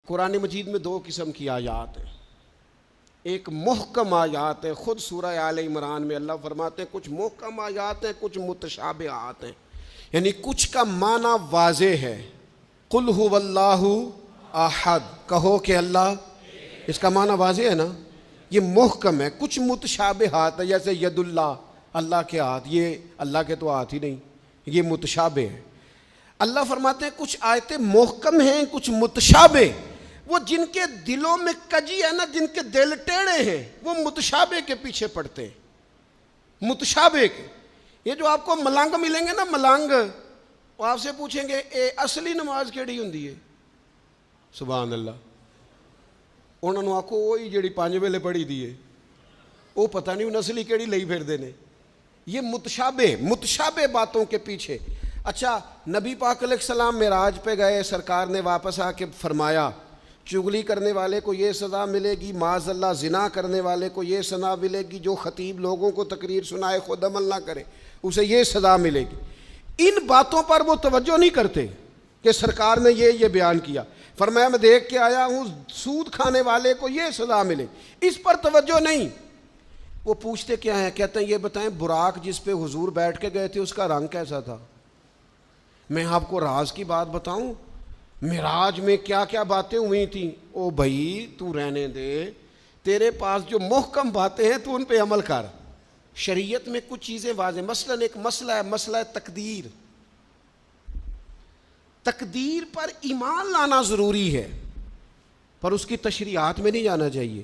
قرآن مجید میں دو قسم کی آیات ہیں، ایک محکم آیات ہے۔ خود سورہ آل عمران میں اللہ فرماتے ہیں کچھ محکم آیات ہیں، کچھ متشابہات ہیں، یعنی کچھ کا معنی واضح ہے۔ قل هو اللہ احد، کہو کہ اللہ، اس کا معنی واضح ہے نا، یہ محکم ہے۔ کچھ متشابہات ہے، جیسے ید اللہ، اللہ کے ہاتھ، یہ اللہ کے تو ہاتھ ہی نہیں، یہ متشابہ ہے۔ اللہ فرماتے ہیں کچھ آیتیں محکم ہیں، کچھ متشابہ۔ وہ جن کے دلوں میں کجی ہے نا، جن کے دل ٹیڑے ہیں، وہ متشابہ کے پیچھے پڑتے ہیں، متشابہ کے۔ یہ جو آپ کو ملنگ ملیں گے نا، ملنگ، وہ آپ سے پوچھیں گے اے اصلی نماز کیڑی ہوندی ہے؟ سبحان اللہ، انہوں نے آکھو وہی جڑی 5 ویلے پڑھی دی ہے، وہ پتہ نہیں انہوں اصلی کیڑی لئی پھر دینے۔ یہ متشابہ باتوں کے پیچھے۔ اچھا، نبی پاک علیہ السلام معراج پہ گئے، سرکار نے واپس آ کے فرمایا چغلی کرنے والے کو یہ سزا ملے گی، معاذ اللہ زنا کرنے والے کو یہ سزا ملے گی، جو خطیب لوگوں کو تقریر سنائے خود عمل نہ کرے اسے یہ سزا ملے گی۔ ان باتوں پر وہ توجہ نہیں کرتے کہ سرکار نے یہ بیان کیا۔ فرمایا میں دیکھ کے آیا ہوں سود کھانے والے کو یہ سزا ملے، اس پر توجہ نہیں۔ وہ پوچھتے کیا ہیں؟ کہتے ہیں یہ بتائیں براق جس پہ حضور بیٹھ کے گئے تھے اس کا رنگ کیسا تھا؟ میں آپ کو راز کی بات بتاؤں، معراج میں کیا کیا باتیں ہوئی تھیں؟ او بھائی تو رہنے دے، تیرے پاس جو محکم باتیں ہیں تو ان پہ عمل کر۔ شریعت میں کچھ چیزیں واضح، مثلا ایک مسئلہ ہے، مسئلہ تقدیر۔ تقدیر پر ایمان لانا ضروری ہے، پر اس کی تشریحات میں نہیں جانا چاہیے۔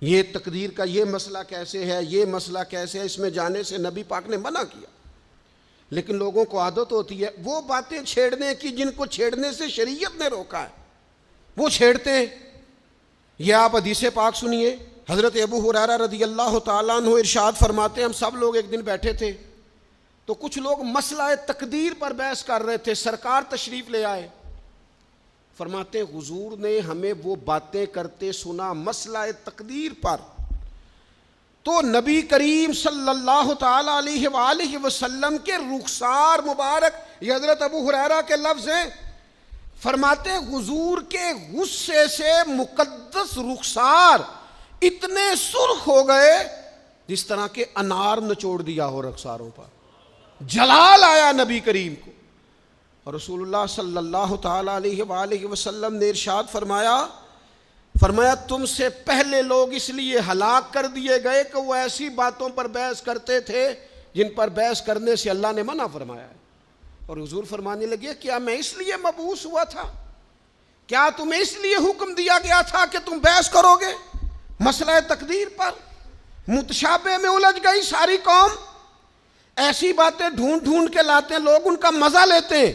یہ تقدیر کا یہ مسئلہ کیسے ہے، یہ مسئلہ کیسے ہے، اس میں جانے سے نبی پاک نے منع کیا۔ لیکن لوگوں کو عادت ہوتی ہے وہ باتیں چھیڑنے کی جن کو چھیڑنے سے شریعت نے روکا ہے، وہ چھیڑتے ہیں۔ یہ آپ حدیث پاک سنیے، حضرت ابو ہریرہ رضی اللہ تعالیٰ عنہ ارشاد فرماتے ہیں ہم سب لوگ ایک دن بیٹھے تھے تو کچھ لوگ مسئلہ تقدیر پر بحث کر رہے تھے، سرکار تشریف لے آئے۔ فرماتے ہیں حضور نے ہمیں وہ باتیں کرتے سنا مسئلہ تقدیر پر، تو نبی کریم صلی اللہ تعالیٰ علیہ وآلہ وسلم کے رخسار مبارک، یہ حضرت ابو ہریرہ کے لفظ ہیں، فرماتے ہیں حضور کے غصے سے مقدس رخسار اتنے سرخ ہو گئے جس طرح کے انار نچوڑ دیا ہو رخساروں پر، جلال آیا نبی کریم کو۔ اور رسول اللہ صلی اللہ تعالیٰ علیہ وآلہ وسلم نے ارشاد فرمایا تم سے پہلے لوگ اس لیے ہلاک کر دیے گئے کہ وہ ایسی باتوں پر بحث کرتے تھے جن پر بحث کرنے سے اللہ نے منع فرمایا ہے۔ اور حضور فرمانے لگے کیا میں اس لیے مبعوث ہوا تھا؟ کیا تمہیں اس لیے حکم دیا گیا تھا کہ تم بحث کرو گے مسئلہ تقدیر پر؟ متشابہ میں الجھ گئی ساری قوم، ایسی باتیں ڈھونڈ ڈھونڈ کے لاتے ہیں لوگ، ان کا مزہ لیتے ہیں،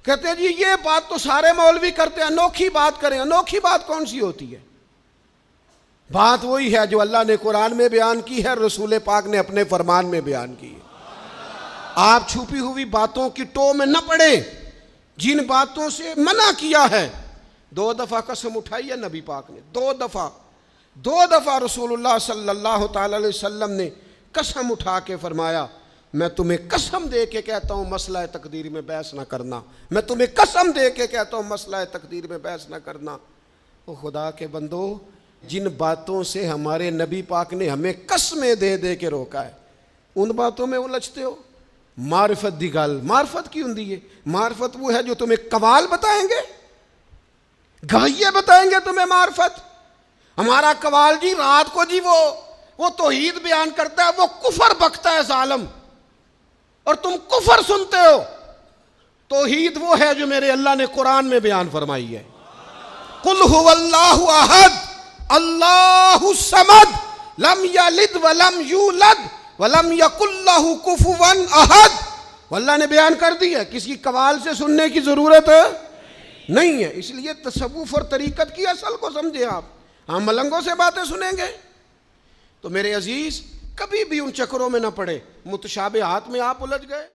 کہتے ہیں جی یہ بات تو سارے مولوی کرتے ہیں، انوکھی بات کریں۔ انوکھی بات کون سی ہوتی ہے؟ بات وہی ہے جو اللہ نے قرآن میں بیان کی ہے، رسول پاک نے اپنے فرمان میں بیان کی ہے۔ آپ چھپی ہوئی باتوں کی ٹو میں نہ پڑیں، جن باتوں سے منع کیا ہے۔ 2 دفعہ قسم اٹھائی ہے نبی پاک نے، 2 دفعہ رسول اللہ صلی اللہ تعالی علیہ وسلم نے قسم اٹھا کے فرمایا میں تمہیں قسم دے کے کہتا ہوں مسئلہ تقدیر میں بحث نہ کرنا، میں تمہیں قسم دے کے کہتا ہوں مسئلہ تقدیر میں بحث نہ کرنا۔ او خدا کے بندو، جن باتوں سے ہمارے نبی پاک نے ہمیں قسمیں دے دے کے روکا ہے ان باتوں میں الجھتے ہو۔ معرفت دی گل، معرفت کی ہوندی ہے؟ معرفت وہ ہے جو تمہیں قوال بتائیں گے، گویے بتائیں گے تمہیں معرفت۔ ہمارا قوال جی رات کو جی وہ توحید بیان کرتا ہے، وہ کفر بکتا ہے ظالم، اور تم کفر سنتے ہو۔ توحید وہ ہے جو میرے اللہ نے قرآن میں بیان فرمائی ہے، قل هو اللہ احد اللہ الصمد لم یلد ولم یولد ولم یکن لہ کفوا احد۔ اللہ نے بیان کر دی ہے، کسی قوال سے سننے کی ضرورت نہیں ہے۔ اس لیے تصوف اور طریقت کی اصل کو سمجھیں آپ، ہم ملنگوں سے باتیں سنیں گے؟ تو میرے عزیز کبھی بھی ان چکروں میں نہ پڑے، متشابہات میں آپ الجھ گئے۔